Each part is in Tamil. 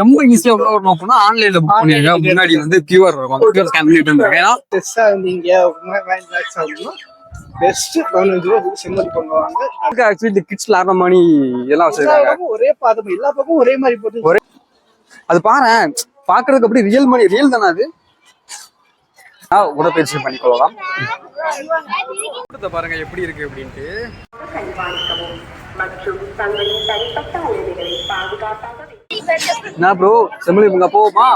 ரொம்ப ஈஸியா உள்ள வரணும் அப்படின்னா ஆன்லைன்ல புக் பண்ணிருங்க. முன்னாடி வந்து கியூஆர் இருக்கும், கியூஆர் ஸ்கேன் பண்ணிட்டு இருந்தேன். டெஸ்டா இருந்தீங்க பெஸ்ட் 15 ரூபா செம்மதி பண்ணுவாங்க. ஆக்சுவலி இந்த கிட்ஸ் லாரண மணி எல்லாம் வச்சிருக்காங்க. ஒரே பாதம் எல்லா பக்கமும் ஒரே மாதிரி போட்டு ஒரே அது பாரு பாக்குறதுக்கு அப்படி ரியல் மணி ரியல் தானே அது. உடற்பயிற்சி பண்ணிக்கொள்ளலாம். பாருங்க எப்படி இருக்கு அப்படின்ட்டு. என்ன ப்ரோ செம்மொழி பூங்கா போவோமா?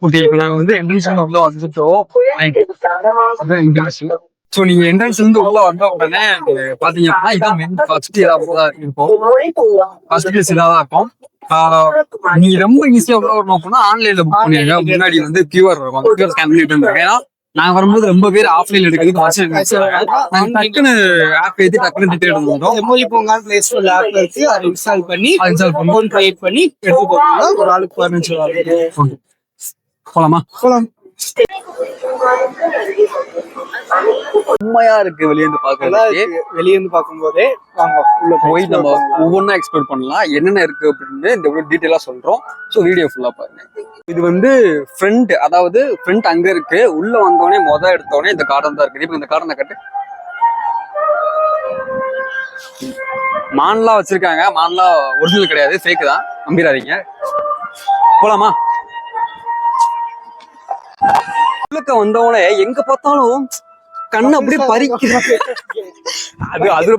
ஓகே, இப்போ நாங்க வந்து என்ட்ரன்ஸ் உள்ள வந்துட்டோம். ஸோ நீங்க என்ட்ரன்ஸ் இருந்து உள்ள வந்த உடனே பாத்தீங்கன்னா இதான் மெயின் ஃபர்ஸ்ட் இதாக இருக்கும். ஃபர்ஸ்ட் பிளேஸ் இதாக இருக்கும். நீ ரொம்ப ஈஸியா உள்ள வரணும் அப்படின்னா ஆன்லைன்ல புக் பண்ணிருங்க. முன்னாடி வந்து கியூஆர் இருக்கும், கியூஆர் ஸ்கேன் பண்ணிட்டு இருந்தேன். ஏன்னா நாங்க வரும்போது ரொம்ப பேர் ஆஃப்லைன் எடுக்கிறதுக்கு டக்குன்னு ஆப் ஏற்றி டக்குன்னு டிக்கெட் எடுத்துட்டோம். செம்மொழி பூங்கா பிளே ஸ்டோர்ல ஆப் இருக்கு, அதை இன்ஸ்டால் பண்ணி ஃபோன் கிரியேட் பண்ணி எடுத்து போறோம்னா ஒரு ஆளுக்கு 15 ரூபா. போலாமா? போலாம். உண்மையா இருக்கு வெளியேந்து பாக்குறதுக்கு. வெளியேந்து பார்க்கும்போதே வாங்க உள்ள போய் நம்ம ஒவ்வொன்னா எக்ஸ்ப்ளோர் பண்ணலாம். என்னென்ன இருக்கு அப்படின்னு இந்த டீட்டெயிலா சொல்றோம். ஸோ வீடியோ ஃபுல்லா பாருங்க. இது வந்து ஃப்ரண்ட், அதாவது ஃப்ரண்ட் அங்க இருக்கு. உள்ள வந்தோடனே எடுத்தோடனே இந்த கார்டன் தான் இருக்கு. இப்ப இந்த கார்டனை கட்டு. மான்லாம் வச்சிருக்காங்க. மான்லாம் ஒரிஜினல் கிடையாது, ஃபேக் தான், நம்பிடாதீங்க. போலாமா? உள்ளக்க வந்தவனே எங்க பார்த்தாலும் கண்ணு அப்படியே பறிக்கிறாங்க. அது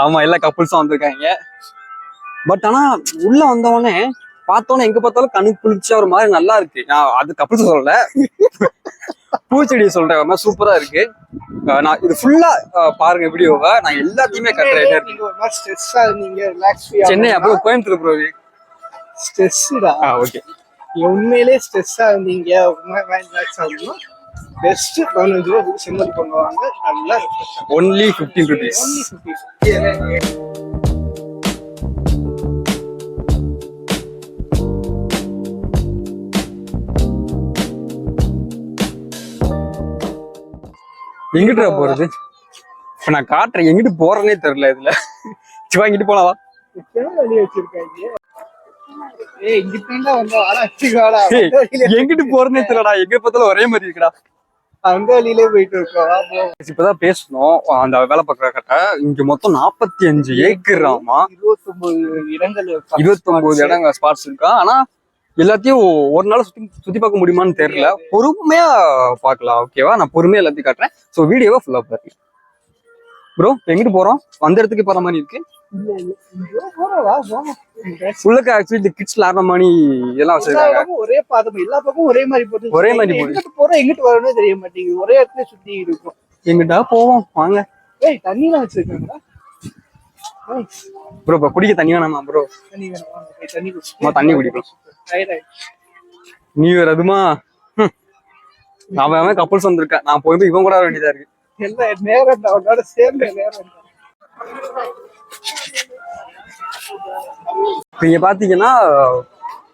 ஆமா, எல்லா கப்புள்ஸும் வந்திருக்காங்க. பட் ஆனா உள்ள வந்தவனே பார்த்தோன்னே எங்க பார்த்தாலும் கண்ணுக்கு குளிர்ச்சியா ஒரு மாதிரி நல்லா இருக்கு. நான் அது கப்புள்ஸ் சொல்லல, பூச்செடியை சொல்றேன். சூப்பரா இருக்கு. நான் இது ஃபுல்லா பாருங்க வீடியோவை. நான் எல்லாத்தையுமே கட்டுறேன். சென்னை அப்புறம் கோயம்புத்தூர் ப்ரோ. ஸ்ட்ரெஸ்டா? ஓகே. உண்மையிலே ஸ்ட்ரெஸ்ஸா இருந்தீங்க பெஸ்ட் 15 ரூபா செம்மதி பண்ணுவாங்க. நல்லா ஒன்லி 15 rupees. எங்கிட்ட போறது? இப்ப நான் காட்டுறேன், எங்கிட்டு போறேன்னே தெரியல. இதுல வாங்கிட்டு போனவா வழி வச்சிருக்காங்க. எங்கிட்டு போறேன்னே தெரியலடா. எங்க பார்த்தாலும் ஒரே மாதிரி இருக்குடா. அந்த வழியிலே போயிட்டு இருக்கோம். இப்பதான் பேசணும். அந்த வேலை பார்க்குற கட்ட இங்க மொத்தம் 45 ஏக்கர். ஆமா, 29 இடங்கள், 29 இடங்கள் ஸ்பாட்ஸ் இருக்கா. ஆனா எல்லாத்தையும் ஒரு நாள் சுத்தி பார்க்க முடியுமான்னு தெரியல. பொறுமையா பார்க்கலாம். ஓகேவா? நான் பொறுமையா எல்லாத்தையும் காட்டுறேன். ஸோ வீடியோவை ஃபுல்லா பாருங்க. ப்ரோ எங்கிட்டு போறோம்? வந்த இடத்துக்கு போற மாதிரி இருக்கு. உள்ளக்க ஆக்சுவலி இந்த கிட்ஸ் லாரண மணி எல்லாம் வச்சிருக்காங்க. ஒரே பாதம் எல்லா பக்கமும் ஒரே மாதிரி போட்டு ஒரே மாதிரி எங்கிட்டு போறோம் எங்கிட்டு வரணும்னு தெரிய மாட்டேங்குது. ஒரே இடத்துல சுத்தி இருக்கும். எங்கிட்டா போவோம் வாங்க. தண்ணிலாம் வச்சிருக்காங்களா ப்ரோ? இப்ப குடிக்க தண்ணி வேணாமா ப்ரோ? தண்ணி குடிக்கும். நியூ இயர் அதுமா அவன் கப்புள்ஸ் வந்திருக்கா. நான் போய் இவன் கூட வர வேண்டியதா இருக்கு. நேரம் அவனோட சேர்ந்த நேரம். நீங்க பாத்தீங்கன்னா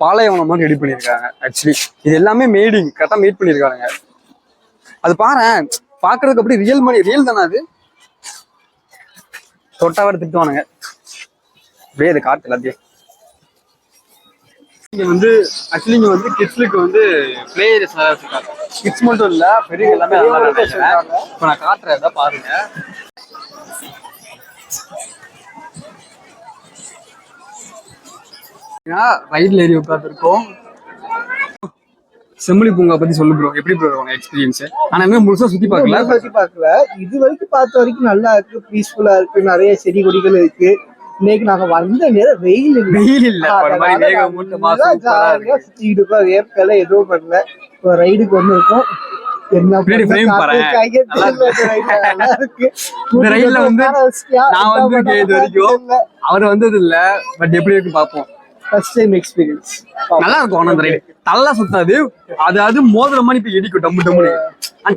பாலைவனம் மாதிரி ரெடி பண்ணிருக்காங்க. ஆக்சுவலி இது எல்லாமே மேடிங் கரெக்டா மேட் பண்ணிருக்காங்க. அது பாரு பாக்குறதுக்கு அப்படி ரியல் மணி ரியல் தானே அது. தொட்டாவர திட்டுவானுங்க அப்படியே. அது காட்டு எல்லாத்தையும். இங்க வந்து ஆக்சுவலி இங்க வந்து கிட்ஸ்லுக்கு வந்து பிளே ஏரியாஸ் நல்லா வச்சிருக்காங்க. கிட்ஸ் மட்டும் இல்ல, பெரிய எல்லாமே நல்லா நினைக்கிறேன். இப்ப நான் காட்டுறேன், பாருங்க. ரைட்ல ஏறி உட்காந்துருக்கோம். செம்மொழி பூங்கா பத்தி சொல்லு ப்ரோ. எப்படி ப்ரோ எக்ஸ்பீரியன்ஸ்? ஆனா இன்னும் முழுசா சுத்தி பார்க்கல. இது வரைக்கும் பார்த்த வரைக்கும் நல்லா இருக்கு, பீஸ்ஃபுல்லா இருக்கு. நிறைய செடி கொடிகள் இருக்கு. இன்னைக்கு நாங்க வந்த நேரம் வெயில் இல்ல. சுத்திட்டு இருக்கோம். ஏற்கனவே எதுவும் பண்ணல. ரைடுக்கு வந்து இருக்கோம். அவர் வந்தது இல்ல, பட் எப்படி இருக்கு பாப்போம். First time experience. நல்லா இருக்கும். ஆனா அந்த ரைடு தலை சுத்தாது, அது மோதுற மாதிரி இப்ப இடிக்கும் டம்மு டம்முன்னு,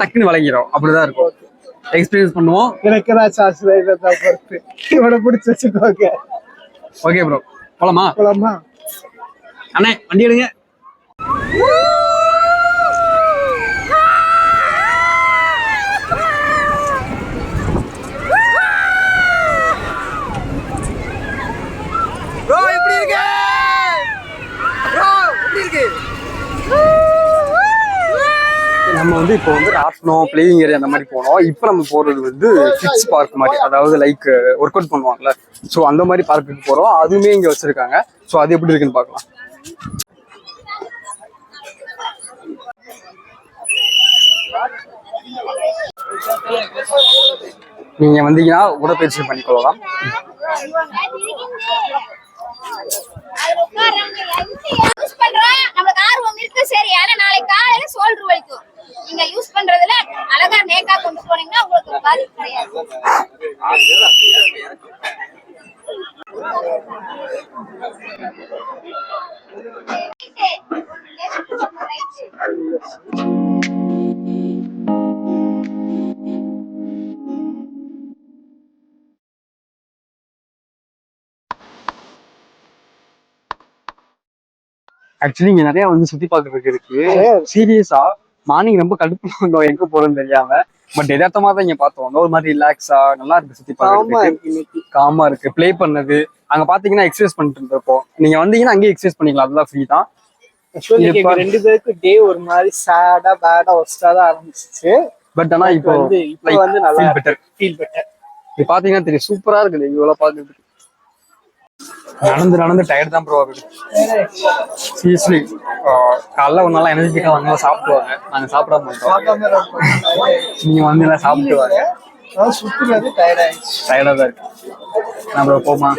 டக்குன்னு விளங்கிடும். அப்படிதான் இருக்கும். எக்ஸ்பீரியன்ஸ் பண்ணுவோம். எனக்கு சாஸ் பொறுத்து இவனை பிடிச்சி வச்சுக்கோங்க. ஓகே ப்ரோ, போலாமா? போலாமா அண்ணே, வண்டி எடுங்க. ப்ரோ எப்படி இருக்கு? ப்ரோ எப்படி இருக்கு? நம்ம வந்து இப்போ வந்து ராட்னம், பிளேயிங் ஏரியா அந்த மாதிரி போனோம். இப்போ நம்ம போறது வந்து கிட்ஸ் பார்க் மாதிரி, அதாவது லைக் ஒர்க் அவுட் பண்ணுவாங்கல்ல, ஸோ அந்த மாதிரி பார்க்குக்கு போறோம். அதுவுமே இங்க வச்சிருக்காங்க. ஸோ அது எப்படி இருக்குன்னு பார்க்கலாம். நீங்க வந்தீங்கன்னா உடற்பயிற்சி பண்ணிக்கொள்ளலாம். நமக்கு ஆர்வம் இருக்கு சரி, ஆனா நாளைக்கு காலையில சோல்டர் வலிக்கும். நீங்க யூஸ் பண்றதுல அழகா நேக்கா கொண்டு போனீங்கன்னா உங்களுக்கு ஒரு பாதிப்பு கிடையாது. ஆக்சுவலி இங்க நிறைய வந்து சுத்தி பார்க்கறதுக்கு இருக்கு. சீரியஸா மார்னிங் ரொம்ப கடுப்பு வந்தோம் எங்க போறோம்னு தெரியாம. பட் எதார்த்தமா தான் இங்க பார்த்தோம். ஒரு மாதிரி ரிலாக்ஸா நல்லா இருக்கு. சுத்தி பார்க்கறதுக்கு காமா இருக்கு. ப்ளே பண்ணது அங்க பாத்தீங்கன்னா எக்ஸசைஸ் பண்ணிட்டு இருந்தப்போ, நீங்க வந்தீங்கன்னா அங்கேயே எக்ஸசைஸ் பண்ணிக்கலாம். அதெல்லாம் ஃப்ரீ தான். ரெண்டு பேருக்கு டே ஒரு மாதிரி சேடா பேடா ஒஸ்டா தான் ஆரம்பிச்சிச்சு. பட் ஆனா இப்போ வந்து நல்லா ஃபீல் பெட்டர். இது பாத்தீங்கன்னா தெரியும், சூப்பரா இருக்குது இவ்வளவு பாக்குறதுக்கு. நடந்து டயர்ட் தான் ப்ரோ ஆகுது. சீரியஸ்லி காலைல ஒரு நாளா எனர்ஜிட்டிக்கா வாங்க சாப்பிடுவாங்க. நாங்க சாப்பிட மாட்டோம். நீங்க வந்து எல்லாம் சாப்பிட்டு வாங்க. சுத்துறது டயர்டா தான் இருக்கு. நம்ம போமா.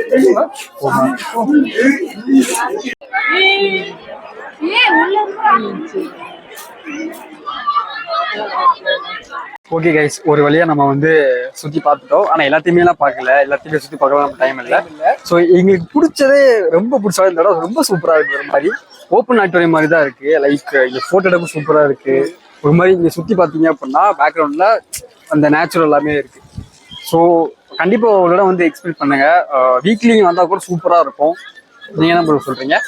ஓகே கைஸ், ஒரு வழியா நம்ம வந்து சுத்தி பார்த்துட்டோம். ஆனா எல்லாத்தையுமே எல்லாம் பார்க்கல, எல்லாத்தையுமே சுத்தி பார்க்கலாம் நம்ம டைம் இல்லை. ஸோ எங்களுக்கு பிடிச்சதே, ரொம்ப பிடிச்ச இந்த இடம் ரொம்ப சூப்பரா இருக்கு. ஒரு மாதிரி ஓப்பன் ஆடிட்டோரியம் மாதிரி தான் இருக்கு. லைக் இங்க போட்டோ எடுக்க சூப்பரா இருக்கு. ஒரு மாதிரி இங்க சுத்தி பார்த்தீங்க அப்படின்னா பேக்ரவுண்ட்ல அந்த நேச்சுரல் எல்லாமே இருக்கு. ஸோ கண்டிப்பா ஒரு இடம் வந்து எக்ஸ்பெக்ட் பண்ணுங்க. வீக்லி வந்தா கூட சூப்பரா இருக்கும். நீங்க என்ன ப்ரோ சொல்றீங்க?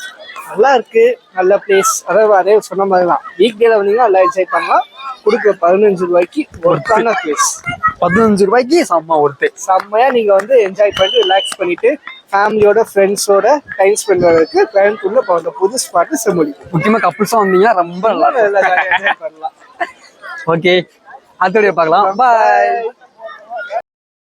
நல்லா இருக்கு, நல்ல பிளேஸ். அதாவது அதே சொன்ன மாதிரி தான், வீக் டேல வந்தீங்கன்னா நல்லா என்ஜாய் பண்ணலாம். கொடுக்குற 15 ரூபாய்க்கு ஒர்த்தான பிளேஸ். 15 ரூபாய்க்கு செம்ம ஒர்த்து. செம்மையா நீங்க வந்து என்ஜாய் பண்ணிட்டு ரிலாக்ஸ் பண்ணிட்டு ஃபேமிலியோட ஃப்ரெண்ட்ஸோட டைம் ஸ்பெண்ட் பண்ணுறதுக்கு கோயம்புத்தூர்ல இப்போ புது ஸ்பாட்டு செம்மொழி. முக்கியமா கப்புள்ஸா வந்தீங்கன்னா ரொம்ப நல்லா பண்ணலாம். ஓகே, அடுத்த வீடியோ பார்க்கலாம். பாய்.